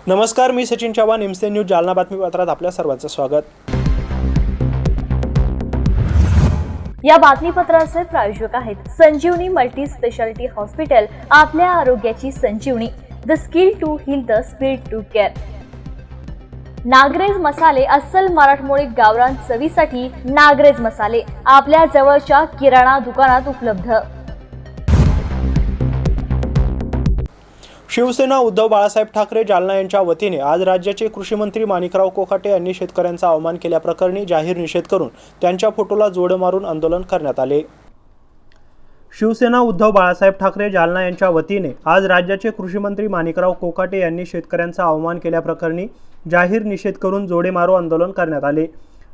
नमस्कार, मी Sachin Chavan, MC news Jalna बातमीपत्रात आपल्या सर्वांचं स्वागत। या बातमीपत्राचे प्रायोजक आहेत संजीवनी मल्टी स्पेशालिटी हॉस्पिटल, आपल्या आरोग्याची संजीवनी, the skill to heal, the speed to care. Nagarej मसाले, अस्सल मराठमोळी गावरान चवीसाठी नागरेज मसाले आपल्या जवळच्या किराणा दुकानात उपलब्ध। शिवसेना उद्धव बाळासाहेब ठाकरे जालना यांच्या वतीने आज राज्याचे कृषी मंत्री माणिकराव कोकाटे यांनी शेतकऱ्यांचा अवमान केल्याप्रकरणी जाहीर निषेध करून त्यांच्या फोटोला जोड मारून आंदोलन करण्यात आले। शिवसेना उद्धव बाळासाहेब ठाकरे जालना यांच्या वतीने आज राज्याचे कृषी मंत्री माणिकराव कोकाटे यांनी शेतकऱ्यांचा अवमान केल्याप्रकरणी जाहीर निषेध करून जोडे मारो आंदोलन करण्यात आले।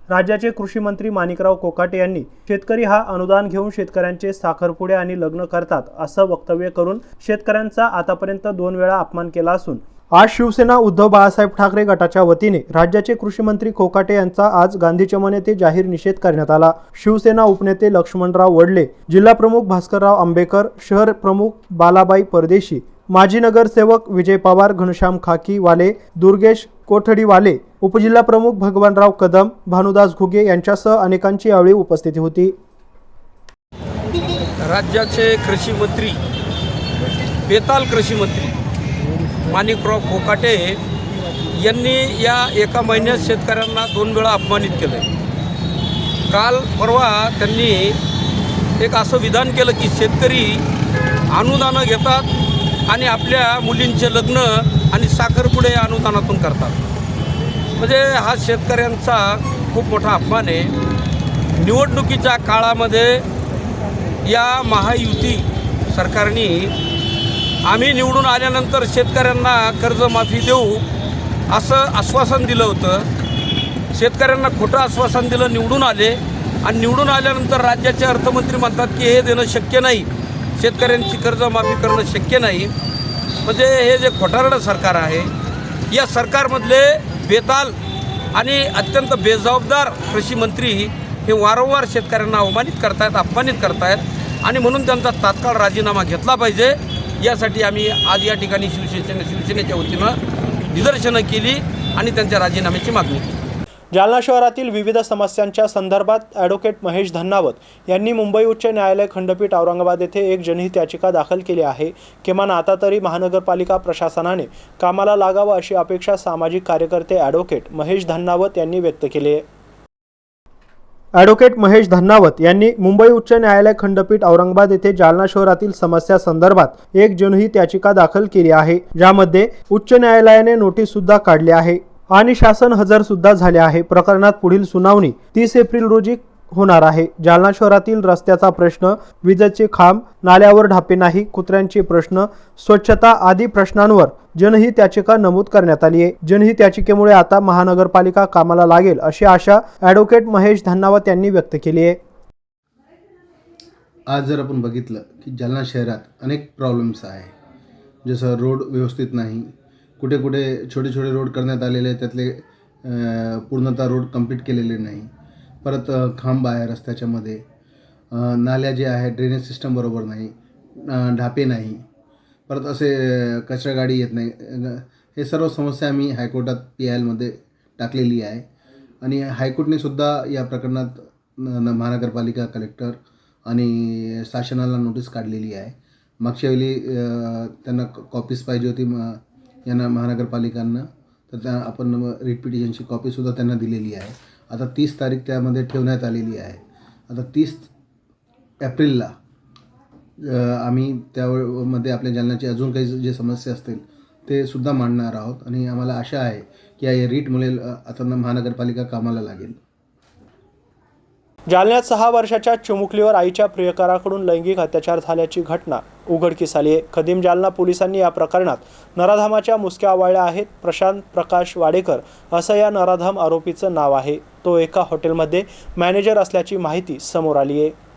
राज्याचे कृषी मंत्री माणिकराव कोकाटे यांनी शेतकरी हा अनुदान घेऊन शेतकऱ्यांचे साखरपुडे आणि लग्न करतात असं वक्तव्य करून शेतकऱ्यांचा आतापर्यंत 2 वेळा अपमान केला असून आज शिवसेना उद्धव बाळासाहेब ठाकरे गटाच्या वतीने राज्याचे कृषी मंत्री कोकाटे यांचा आज गांधी चमन येथे जाहीर निषेध करण्यात आला। शिवसेना उपनेते लक्ष्मणराव वडले, जिल्हा प्रमुख भास्करराव आंबेकर, शहर प्रमुख बालाबाई परदेशी, माजी नगरसेवक विजय पवार, घनश्याम खाकीवाले, दुर्गेश कोठडीवाले, उपजिल्हा प्रमुख भगवानराव कदम, भानुदास घुगे यांच्यासह अनेकांची यावेळी उपस्थिती होती। राज्याचे कृषी मंत्री, बेताल कृषी मंत्री माणिकराव कोकाटे यांनी या एका महिन्यात शेतकऱ्यांना 2 वेळा अपमानित केलं। काल परवा त्यांनी एक असं विधान केलं की शेतकरी अनुदानं घेतात आणि आपल्या मुलींचे लग्न आणि साखरपुडे अनुदानातून करतात। म्हणजे हा शेतकऱ्यांचा खूप मोठा अपमान आहे। निवडणुकीच्या काळामध्ये या महायुती सरकारने आम्ही निवडून आल्यानंतर शेतकऱ्यांना कर्जमाफी देऊ असं आश्वासन दिलं होतं। शेतकऱ्यांना खोटं आश्वासन दिलं, निवडून आले आणि निवडून आल्यानंतर राज्याचे अर्थमंत्री म्हणतात की हे देणं शक्य नाही, शेतकऱ्यांची कर्जमाफी करणं शक्य नाही। म्हणजे हे जे खोटारडं सरकार आहे, या सरकारमधले बेताल आणि अत्यंत बेजबाबदार कृषी मंत्री हे वारंवार शेतकऱ्यांना अवमानित करतायत, अपमानित करतायत आणि म्हणून त्यांचा तात्काळ राजीनामा घेतला पाहिजे। यासाठी आम्ही आज या ठिकाणी शिवसेनेच्या वतीनं निदर्शनं केली आणि त्यांच्या राजीनाम्याची मागणी केली। जालना शहरातील विविध समस्यांच्या संदर्भात ॲडव्होकेट महेश धन्नावत यांनी मुंबई उच्च न्यायालय खंडपीठ औरंगाबाद येथे एक जनहित याचिका दाखल केली आहे। किमान आता तरी महानगरपालिका प्रशासनाने कामाला लागावं अशी अपेक्षा सामाजिक कार्यकर्ते ॲडव्होकेट महेश धन्नावत यांनी व्यक्त केली आहे। ॲडव्होकेट महेश धन्नावत यांनी मुंबई उच्च न्यायालय खंडपीठ औरंगाबाद येथे जालना शहरातील समस्या संदर्भात एक जनहित याचिका दाखल केली आहे, ज्यामध्ये उच्च न्यायालयाने नोटीस सुद्धा काढली आहे आणि शासन हजर सुद्धा झाले आहे। प्रकरणात पुढील सुनावणी 30 एप्रिल रोजी होणार आहे। जालना शहरातील रस्त्याचा प्रश्न, विजेचे खांब, नाल्यावर ढापे नाही, कुत्र्यांचे प्रश्न, स्वच्छता आदी प्रश्नांवर जनहित याचिका नमूद करण्यात आली आहे। जनहित याचिकेमुळे आता महानगरपालिका कामाला लागेल अशी आशा ॲडव्होकेट महेश धन्नावत यांनी व्यक्त केली आहे। आज जर आपण बघितलं की जालना शहरात अनेक प्रॉब्लेम्स आहे, जसं रोड व्यवस्थित नाही, कुठे कुठे छोटे छोटे रोड करण्यात आलेले, त्यातले पूर्णतः रोड कंप्लीट केलेले नाही। परत खांब आहे रस्त्याच्यामध्ये, नाल्या जे आहे ड्रेनेज सिस्टम बरोबर नाही, ढापे नाही, परत असे कचरा गाडी येत नाही। हे सर्व समस्या आम्ही हायकोर्टात PIL टाकलेली आहे आणि हायकोर्टने सुद्धा या प्रकरणात महानगरपालिका कलेक्टर आणि शासनाला नोटीस काढलेली आहे। मागच्या वेळी त्यांना कॉपीज पाहिजे होती यांना महानगरपालिकांना, तर त्या आपण रिट पिटिशनची कॉपीसुद्धा त्यांना दिलेली आहे। आता 30 तारीख त्यामध्ये ठेवण्यात आलेली आहे। आता 30 एप्रिलला आम्ही त्यामध्ये आपल्या जालन्याची अजून काही जे समस्या असतील ते सुद्धा मांडणार आहोत आणि आम्हाला आशा आहे की या रीटमुळे आता महानगरपालिका कामाला लागेल। जालन्यात 6 वर्षाच्या चिमुकलीवर आईच्या प्रियकराकडून लैंगिक अत्याचार झाल्याची घटना उघडकीस आली आहे। खदीम जालना पोलिसांनी या प्रकरणात नराधामाच्या मुसक्या आवळल्या आहेत। प्रशांत प्रकाश वाडेकर असं या नराधाम आरोपीचं नाव आहे। तो एका हॉटेलमध्ये मॅनेजर असल्याची माहिती समोर आली आहे।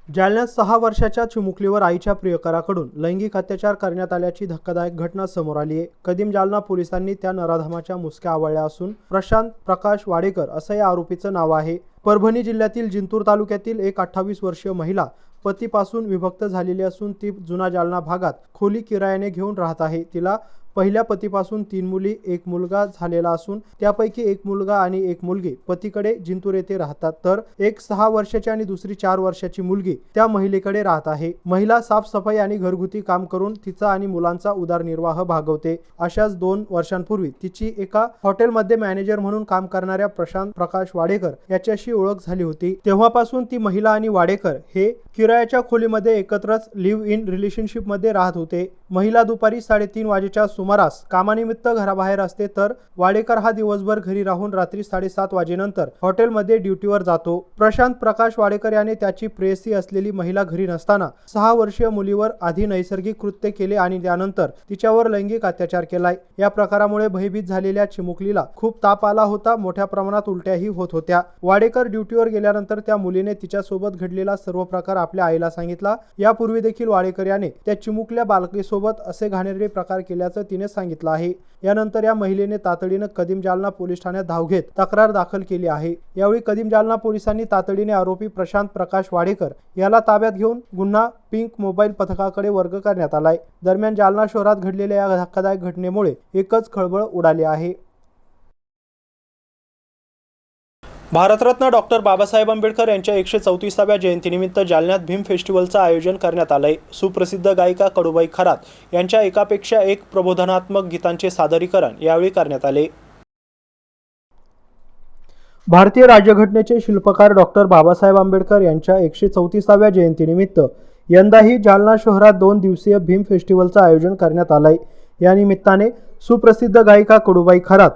जालन्यात 6 वर्षाच्या चिमुकलीवर आईच्या प्रियकराकडून लैंगिक अत्याचार करण्यात आल्याची धक्कादायक घटना समोर आली आहे। कदीम जालना पोलिसांनी त्या नराधमाच्या मुसक्या आवळल्या असून प्रशांत प्रकाश वाडेकर असं या आरोपीचं नाव आहे। परभणी जिल्ह्यातील जिंतूर तालुक्यातील एक 28 वर्षीय महिला पतीपासून विभक्त झालेली असून ती जुना जालना भागात खोली किरायाने घेऊन राहत आहे. तिला पहिल्या पतीपासून 3 मुली, 1 मुलगा झालेला असून त्यापैकी 1 मुलगा आणि 1 मुलगी पतीकडे जिंतूर येथे राहतात, तर एक 6 वर्षाची आणि दुसरी 4 वर्षाची मुलगी त्या महिलेकडे राहत आहे. महिला साफसफाई आणि घरगुती काम करून तिचा आणि मुलांचा उदरनिर्वाह भागवते. अशाच 2 वर्षांपूर्वी तिची एका हॉटेलमध्ये मॅनेजर म्हणून काम करणाऱ्या प्रशांत प्रकाश वाडेकर याच्याशी ओळख झाली होती. तेव्हापासून ती महिला आणि वाडेकर हे किरायाच्या खोलीमध्ये एकत्रच लिव्ह इन रिलेशनशिप मध्ये राहत होते. महिला दुपारी 3:30 वाजेच्या सुमारास कामानिमित्त घराबाहेर असते, तर वाडेकर हा दिवसभर घरी राहून रात्री 7:30 वाजेनंतर हॉटेलमध्ये ड्युटीवर जातो. प्रशांत प्रकाश वाडेकर याने त्याची प्रेयसी असलेली महिला घरी नसताना 6 वर्षीय मुलीवर आधी नैसर्गिक कृत्य केले आणि त्यानंतर तिच्यावर लैंगिक अत्याचार केलाय. या प्रकारामुळे भयभीत झालेल्या चिमुकलीला खूप ताप आला होता. मोठ्या प्रमाणात उलट्याही होत होत्या. वाडेकर ड्युटीवर गेल्यानंतर त्या मुलीने तिच्यासोबत घडलेला सर्व प्रकार आपल्या आईला सांगितला. यापूर्वी देखील वाडेकर याने त्या चिमुकल्या बालकीसोबत असे घाणेरडे प्रकार केल्याचं तिने सांगितलं आहे. यानंतर या महिलेने तातडीनं कदीम जालना पोलीस ठाण्यात धाव घेत तक्रार दाखल केली आहे. यावेळी कदीम जालना पोलिसांनी तातडीने आरोपी प्रशांत प्रकाश वाडेकर याला ताब्यात घेऊन गुन्हा पिंक मोबाईल पथकाकडे वर्ग करण्यात आलाय. दरम्यान जालना शहरात घडलेल्या या धक्कादायक घटनेमुळे एकच खळबळ उडाली आहे. भारतरत्न डॉक्टर बाबासाहेब आंबेडकर यांच्या 134व्या जयंतीनिमित्त जालन्यात भीम फेस्टिवलचं आयोजन करण्यात आलंय. सुप्रसिद्ध गायिका कडूबाई खरात यांच्या एकापेक्षा एक प्रबोधनात्मक गीतांचे सादरीकरण यावेळी करण्यात आले. भारतीय राज्यघटनेचे शिल्पकार डॉक्टर बाबासाहेब आंबेडकर यांच्या 134व्या जयंतीनिमित्त यंदाही जालना शहरात 2 दिवसीय भीम फेस्टिवलचं आयोजन करण्यात आलंय. या निमित्ताने सुप्रसिद्ध गायिका कडूबाई खरात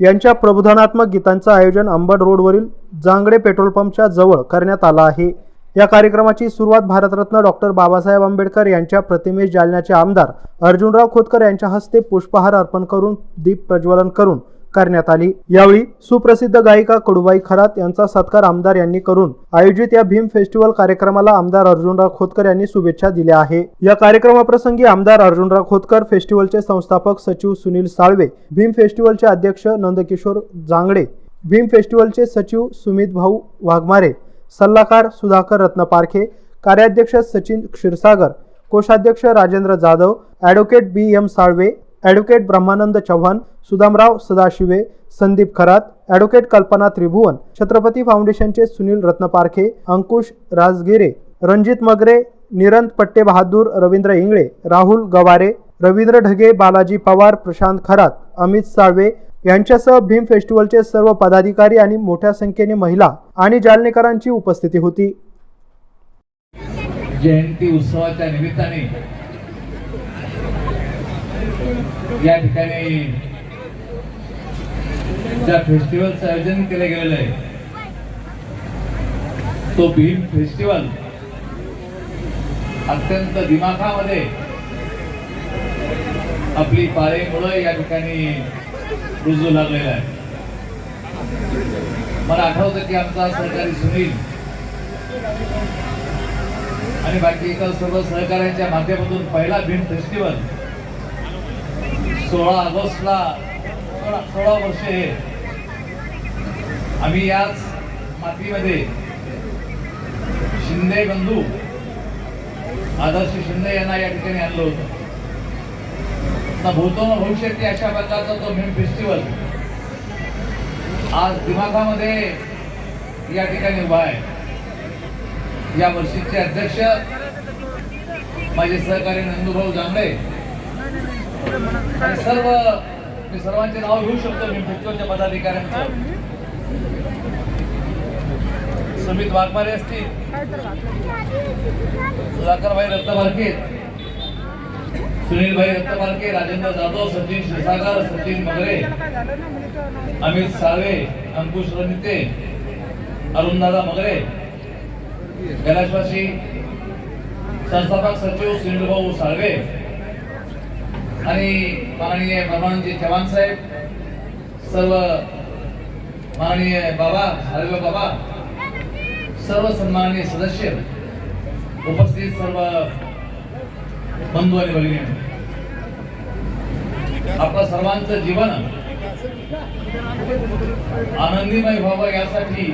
यांच्या प्रबोधनात्मक गीतांचं आयोजन अंबड रोडवरील जांगडे पेट्रोल पंपच्या जवळ करण्यात आलं आहे. या कार्यक्रमाची सुरुवात भारतरत्न डॉक्टर बाबासाहेब आंबेडकर यांच्या प्रतिमेस जालन्याचे आमदार अर्जुनराव खोतकर यांच्या हस्ते पुष्पहार अर्पण करून दीप प्रज्वलन करून करण्यात आली. यावेळी सुप्रसिद्ध गायिका कडूबाई खरात यांचा सत्कार आमदार यांनी करून आयोजित या भीम फेस्टिवल कार्यक्रमाला आमदार अर्जुनराव खोतकर यांनी शुभेच्छा दिल्या आहे. या कार्यक्रमाप्रसंगी आमदार अर्जुनराव खोतकर, फेस्टिवलचे संस्थापक सचिव सुनील साळवे, भीम फेस्टिवलचे अध्यक्ष नंदकिशोर जांगडे, भीम फेस्टिवलचे सचिव सुमित भाऊ वाघमारे, सल्लागार सुधाकर रत्नपारखे, कार्याध्यक्ष सचिन क्षीरसागर, कोषाध्यक्ष Rajendra Jadhav, advocate BM Salve, advocate Brahmanand Chavan, Sudamrao Sadashive, Sandeep Kharat, advocate Kalpana Tribhuvan, Chhatrapati फाउंडेशनचे सुनील रत्नपारखे, अंकुश राजगिरे, रणजित मगरे, निरंत पट्टे बहादूर, रवींद्र इंगळे, राहुल गवारे, रवींद्र ढगे, बालाजी पवार, प्रशांत खरात, अमित साळवे यांच्यासह भीम फेस्टिवलचे सर्व पदाधिकारी आणि मोठ्या संख्येने महिला आणि जालनेकरांची उपस्थिती होती. जयंती उत्सवाच्या निमित्ताने या ठिकाणी ज्या फेस्टिवलचं आयोजन केलं गेलेलं आहे तो भीम फेस्टिवल अत्यंत दिमाखामध्ये आपली पाळेमुळे या ठिकाणी रुजू लागलेला आहे. मला आठवतं की आमचा सहकारी सुनील आणि बाकी इतर सर्व सहकाऱ्यांच्या माध्यमातून पहिला भीम फेस्टिवल 16 ऑगस्टला 16 वर्षे आम्ही याच मातीमध्ये शिंदे बंधू आदर्श शिंदे यांना या ठिकाणी आणलं होतं. भूतो भविष्यात अशा प्रकारचा तो भीम फेस्टिवल आज दिमागामध्ये या ठिकाणी उभा आहे. या वर्षीचे अध्यक्ष माझे सहकारी नंदूभाऊ जांगडे आणि मी सर्वांचे नाव घेऊ शकतो भीम फेस्टिवलच्या पदाधिकाऱ्यांचं. सुमित वाघमारे असतील, सुधाकरभाई रत्नपारखे, सुनीलभाई रत्नपारखे, राजेंद्र जाधव, सचिन क्षीरसागर, सचिन मगरे, अमित साळवे, अंकुश रणिते, अरुणदादा मगरे, कैलाशवासी संस्थापक सचिव सुनीलभाऊ साळवे आणि माननीय ब्रह्मानंदजी चव्हाण साहेब, सर्व माननीय बाबा साळवे बाबा, सर्व सन्माननीय सदस्य, उपस्थित सर्व बंधू आणि भगिनी, आपलं सर्वांचं जीवन आनंदीमय व्हावं यासाठी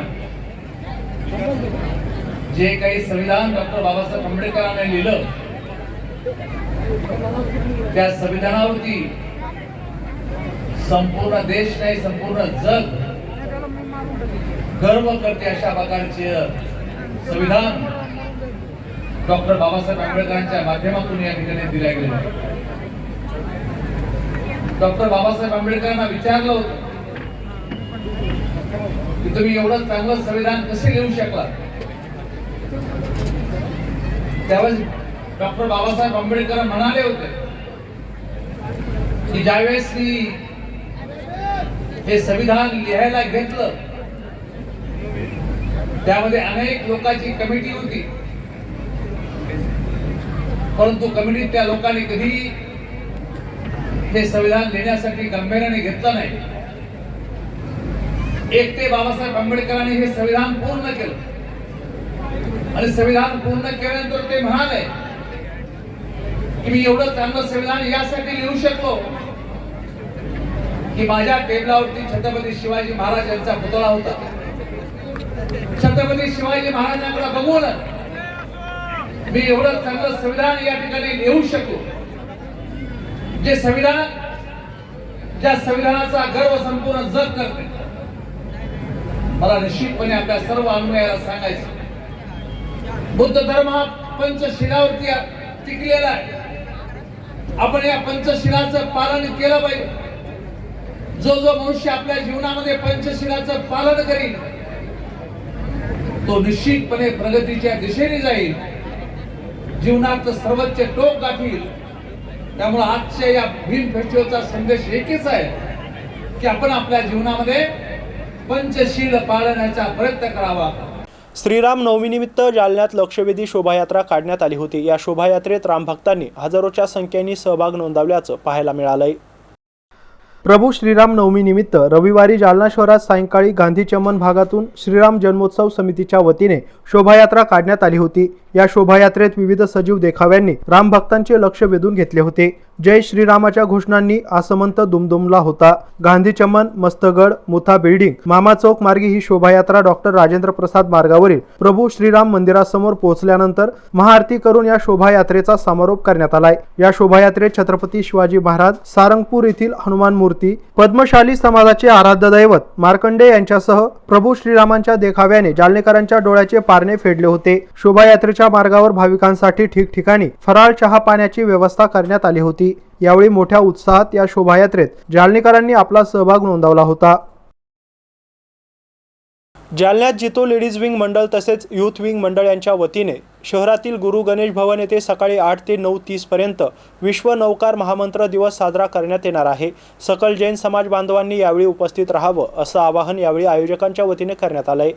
जे काही संविधान डॉक्टर बाबासाहेब आंबेडकरांनी लिहिलं त्या संविधानावरती संपूर्ण देश नाही संपूर्ण जग गर्व करते अशा प्रकारचे संविधान डॉक्टर बाबासाहेब आंबेडकरांच्या माध्यमातून या ठिकाणी दिल्या गेले. डॉक्टर बाबासाहेब आंबेडकरांना विचारलं होतं की तुम्ही एवढं चांगलं संविधान कसे लिहू शकला. त्यावेळेस डॉक्टर बाबासाहेब आंबेडकर म्हणाले होते की ज्यावेळेस मी हे संविधान लिहायला घेतलं त्यामध्ये अनेक लोकांची कमिटी होती, परंतु कमिटीत त्या लोकांनी कधी हे संविधान लिहिण्यासाठी गांभीर्याने घेतलं नाही. एकटे बाबासाहेब आंबेडकरांनी हे संविधान पूर्ण केलं आणि संविधान पूर्ण केल्यानंतर ते म्हणाले की मी एवढं चांगलं संविधान यासाठी लिहू शकलो की माझ्या टेबलावरती छत्रपती शिवाजी महाराज यांचा पुतळा होता. छत्रपती शिवाजी महाराजांकडे बघून मी एवढं चांगलं संविधान या ठिकाणी लिहू शकलो. जे संविधान ज्या संविधानाचा गर्व संपूर्ण जग करते. मला निश्चितपणे आपल्या सर्व अनुयायाला सांगायचं बुद्ध धर्म हा पंचशिलावरती टिकलेला आहे. आपण या पंचशिलाचं पालन केलं पाहिजे. जो जो मनुष्य आपल्या जीवनामध्ये पंचशिलाचं पालन करील तो निश्चितपणे प्रगतीच्या दिशेने जाईल, जीवनात सर्वोच्च टोक गाठील. त्यामुळे आजच्या या भीम फेस्टिवलचा संदेश एकच आहे की आपण आपल्या जीवनामध्ये पंचशील पाळण्याचा प्रयत्न करावा. श्रीराम नवमीनिमित्त जालन्यात लक्षवेधी शोभायात्रा काढण्यात आली होती. या शोभायात्रेत रामभक्तांनी हजारोच्या संख्येने सहभाग नोंदवल्याचं पाहायला मिळालंय. प्रभू श्रीराम नवमीनिमित्त रविवारी जालना शहरात सायंकाळी गांधी चमन भागातून श्रीराम जन्मोत्सव समितीच्या वतीने शोभायात्रा काढण्यात आली होती. या शोभायात्रेत विविध सजीव देखाव्यांनी रामभक्तांचे लक्ष वेधून घेतले होते. जय श्रीरामाच्या घोषणांनी आसमंत दुमदुमला होता. गांधी चमन, मस्तगड, मुथा बिल्डिंग, मामा चौक मार्गी ही शोभायात्रा डॉक्टर राजेंद्र प्रसाद मार्गावरील प्रभू श्रीराम मंदिरासमोर पोहोचल्यानंतर महाआरती करून या शोभायात्रेचा समारोप करण्यात आलाय. या शोभायात्रेत छत्रपती शिवाजी महाराज, सारंगपूर येथील हनुमान मूर्ती, पद्मशाली समाजाचे आराध्य दैवत मार्कंडे यांच्यासह प्रभू श्रीरामांच्या देखाव्याने जालनेकरांच्या डोळ्याचे पारणे फेडले होते. शोभायात्रेच्या मार्गावर भाविकांसाठी ठिकठिकाणी फराळ चहा पाण्याची व्यवस्था करण्यात आली होती. यावेळी मोठ्या उत्साहात या शोभायात्रेत जालनेकरांनी आपला सहभाग नोंदवला होता. जालन्यात जितो लेडीज विंग मंडळ तसेच यूथ विंग मंडळ यांच्या वतीने शहरातील गुरु गणेश भवन येथे सकाळी 8 ते 9:30 पर्यंत विश्व नौकार महामंत्र दिवस साजरा करण्यात येणार आहे. सकल जैन समाज बांधवांनी यावेळी उपस्थित राहावं असं आवाहन यावेळी आयोजकांच्या वतीने करण्यात आलंय.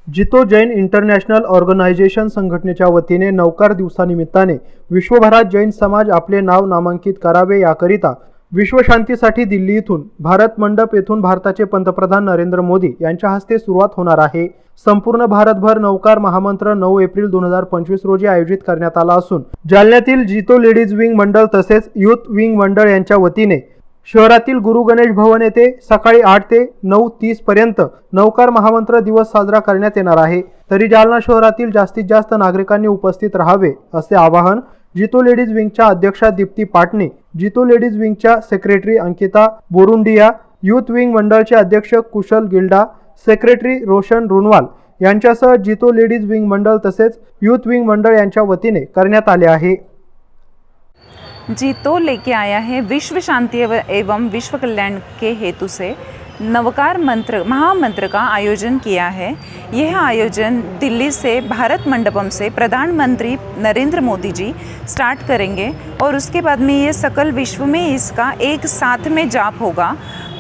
जितो जैन इंटरनॅशनल ऑर्गनायझेशन संघटनेच्या वतीने नौकार दिवसानिमित्ताने विश्वभरात जैन समाज आपले नाव नामांकित करावे याकरिता विश्वशांतीसाठी दिल्ली येथून भारत मंडप येथून भारताचे पंतप्रधान नरेंद्र मोदी यांच्या हस्ते सुरुवात होणार आहे. संपूर्ण भारतभर नौकार महामंत्र 9 एप्रिल 2025 रोजी आयोजित करण्यात आला असून जालन्यातील जितो लेडीज विंग मंडळ तसेच यूथ विंग मंडळ यांच्या वतीने शहरातील गुरु गणेश भवन येथे सकाळी 8 ते 9:30 पर्यंत नौकार महामंत्र दिवस साजरा करण्यात येणार आहे. तरी जालना शहरातील जास्तीत जास्त नागरिकांनी उपस्थित राहावे असे आवाहन जितो लेडीज विंगच्या अध्यक्षा दीप्ती पाटणी, जितो लेडीज विंगच्या secretary Ankita Borundia, youth wing मंडळचे अध्यक्ष कुशल गिल्डा, सेक्रेटरी रोशन रुनवाल यांच्यासह जितो लेडीज विंग मंडळ तसेच यूथ विंग मंडळ यांच्या वतीने करण्यात आले आहे. जीतो लेके आया है विश्व शांति एवं विश्व कल्याण के हेतु से नवकार मंत्र महामंत्र का आयोजन किया है। यह आयोजन दिल्ली से भारत मंडपम से प्रधानमंत्री नरेंद्र मोदी जी स्टार्ट करेंगे और उसके बाद में ये सकल विश्व में इसका एक साथ में जाप होगा,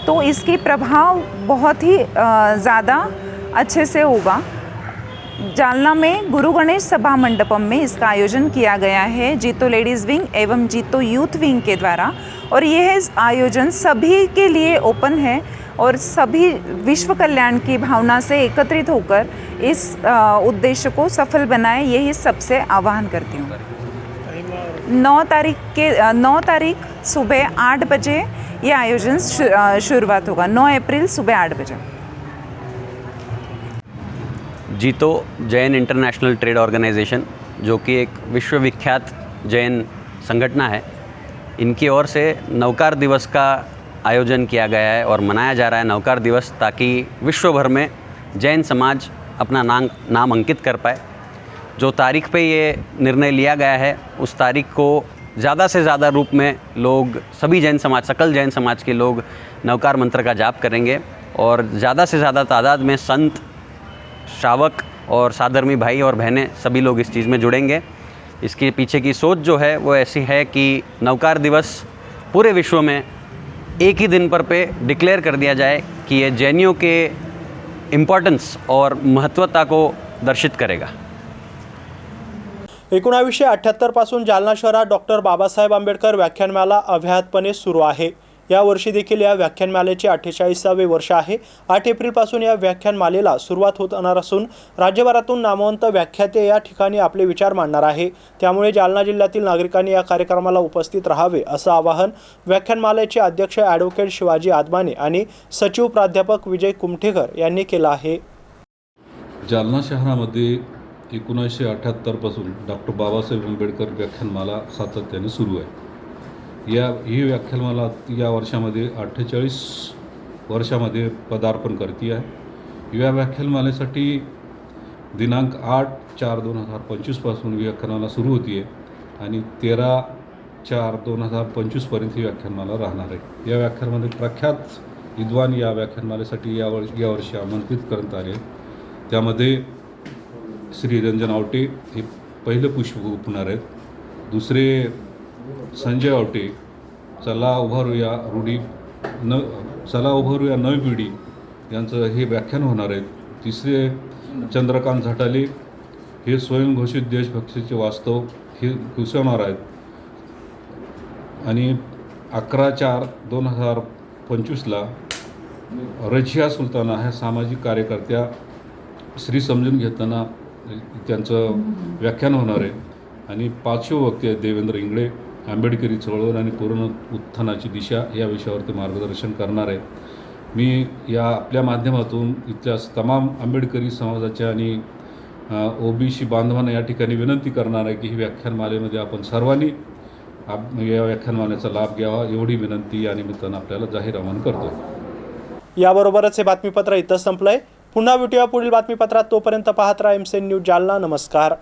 तो इसकी प्रभाव बहुत ही ज़्यादा अच्छे से होगा। जालना में गुरु गणेश सभा मंडपम में इसका आयोजन किया गया है जीतो लेडीज़ विंग एवं जीतो यूथ विंग के द्वारा, और यह आयोजन सभी के लिए ओपन है और सभी विश्व कल्याण की भावना से एकत्रित होकर इस उद्देश्य को सफल बनाए, यही सबसे आह्वान करती हूँ। 9 तारीख सुबह 8 बजे ये आयोजन शुरुआत होगा। 9 अप्रैल सुबह 8 बजे। जीतो जैन इंटरनेशनल ट्रेड ऑर्गेनाइजेशन, जो कि एक विश्वविख्यात जैन संगठन है, इनकी ओर से नवकार दिवस का आयोजन किया गया है और मनाया जा रहा है नवकार दिवस, ताकि विश्व भर में जैन समाज अपना नाम अंकित कर पाए। जो तारीख पे ये निर्णय लिया गया है उस तारीख को ज़्यादा से ज़्यादा रूप में लोग, सभी जैन समाज, सकल जैन समाज के लोग नवकार मंत्र का जाप करेंगे और ज़्यादा से ज़्यादा तादाद में संत, श्रावक और साधर्मी भाई और बहनें सभी लोग इस चीज़ में जुड़ेंगे। इसके पीछे की सोच जो है वो ऐसी है कि नवकार दिवस पूरे विश्व में एक ही दिन पर पे डिक्लेयर कर दिया जाए कि ये जैनियों के इम्पॉर्टेंस और महत्वता को दर्शित करेगा। 1978 पासून जालना शहरात डॉक्टर बाबासाहेब आंबेडकर व्याख्यानमाला अव्याहतपणे सुरू आहे। या वर्षी देखील या व्याख्यानमालेचे 48वे वर्ष आहे। 8 एप्रिलपासून या व्याख्यानमालेला सुरुवात होणार असून राज्यभरातून नामवंत व्याख्याते या ठिकाणी आपले विचार मांडणार आहे। त्यामुळे जालना जिल्ह्यातील नागरिकांनी या कार्यक्रमाला उपस्थित राहावे असं आवाहन व्याख्यानमालेचे अध्यक्ष ॲडव्होकेट शिवाजी आदमाने आणि सचिव प्राध्यापक विजय कुमठेकर यांनी केलं आहे। जालना शहरामध्ये 1978 पासून डॉक्टर बाबासाहेब आंबेडकर व्याख्यानमाला सातत्याने सुरू आहे। ही व्याख्यानमाला या वर्षामध्ये 48 वर्षामध्ये पदार्पण करते आहे। या व्याख्यानमालेसाठी दिनांक 8/4/2025 पासून व्याख्यानमाला सुरू होती आहे आणि 13/4/2025 पर्यंत ही व्याख्यानमाला राहणार आहे। या व्याख्यानमध्ये प्रख्यात विद्वान या व्याख्यानमालेसाठी यावर्षी आमंत्रित करण्यात आले। त्यामध्ये श्री रंजन आवटे हे पहिले पुष्प गुंफणार आहेत। दुसरे संजय आवटे, चला उभारूया नवी पिढी यांचं हे व्याख्यान होणार आहे। तिसरे चंद्रकांत झाटाले हे स्वयंघोषित देशभक्तीचे वास्तव हे घुसवणार आहेत। आणि 11/4/2025ला रझिया सुलताना ह्या सामाजिक कार्यकर्त्या श्री समजून घेताना त्यांचं व्याख्यान होणार आहे। आणि 5वे वक्ते देवेंद्र इंगळे आंबेडकरी चळवळ आणि पुनरुत्थानाची दिशा या विषयावरती मार्गदर्शन करणार आहे। मी या आपल्या माध्यमातून इथल्या तमाम आंबेडकरी समाजाच्या आणि ओबीसी बांधवांना या ठिकाणी विनंती करणार आहे की ही व्याख्यानमालेमध्ये आपण सर्वांनी या व्याख्यानमालेचा लाभ घ्यावा, एवढी विनंती या निमित्तानं आपल्याला जाहीर आवाहन करतो। याबरोबरच हे बातमीपत्र इथं संपलंय। पुन्हा भेटूया पुढील बातमीपत्रात। तोपर्यंत पाहत राहा MCN न्यूज जालना। नमस्कार।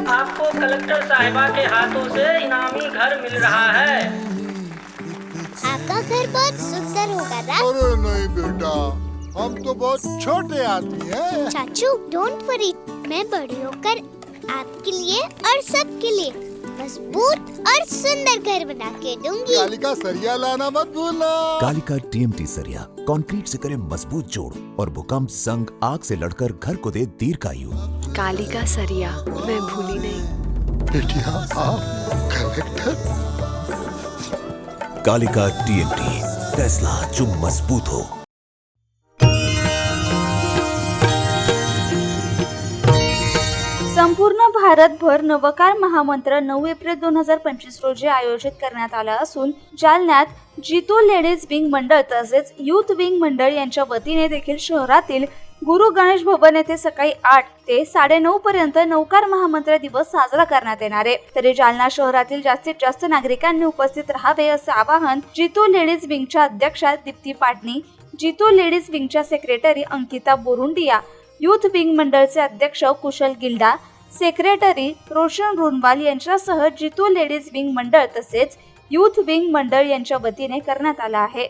आपको कलेक्टर साहिबा के हाथों से इनामी घर मिल रहा है। आपका घर बहुत सुंदर होगा ना? अरे नहीं बेटा, हम तो बहुत छोटे आदमी हैं। चाचू डोंट वरी, मैं बड़ी होकर आपके लिए और सबके लिए मजबूत और सुंदर घर बना के दूंगी। कालिका सरिया लाना मत भूलना। कालिका TMT सरिया कंक्रीट से करे मजबूत जोड़ और भूकंप, जंग, आग से लड़कर घर को दे दीर्घायु। कालिका सरिया मैं भूली नहीं। बेटिया आप कलेक्टर। कालिका TMT, फैसला जो मजबूत हो। संपूर्ण भारतभर नवकार महामंत्र 9 एप्रिल 2025 रोजी आयोजित करण्यात आला असून जालन्यात जितो लेडीज विंग मंडळ तसेच युथ विंग मंडळ यांच्या वतीने देखील शहरातील गुरु गणेश भवन येथे सकाळी 8 ते 9:30 पर्यंत नवकार महामंत्र दिवस साजरा करण्यात येणार आहे। तरी जालना शहरातील जास्तीत जास्त नागरिकांनी उपस्थित राहावे असे आवाहन जितो लेडीज विंगच्या अध्यक्षा दीप्ती पाटणी, जितो लेडीज विंगच्या secretary Ankita Borundia, youth wing मंडळचे अध्यक्ष कुशल गिल्डा, सेक्रेटरी रोशन रुनवाल यांच्यासह जितो लेडीज विंग मंडळ तसेच युथ विंग मंडळ यांच्या वतीने करण्यात आला आहे।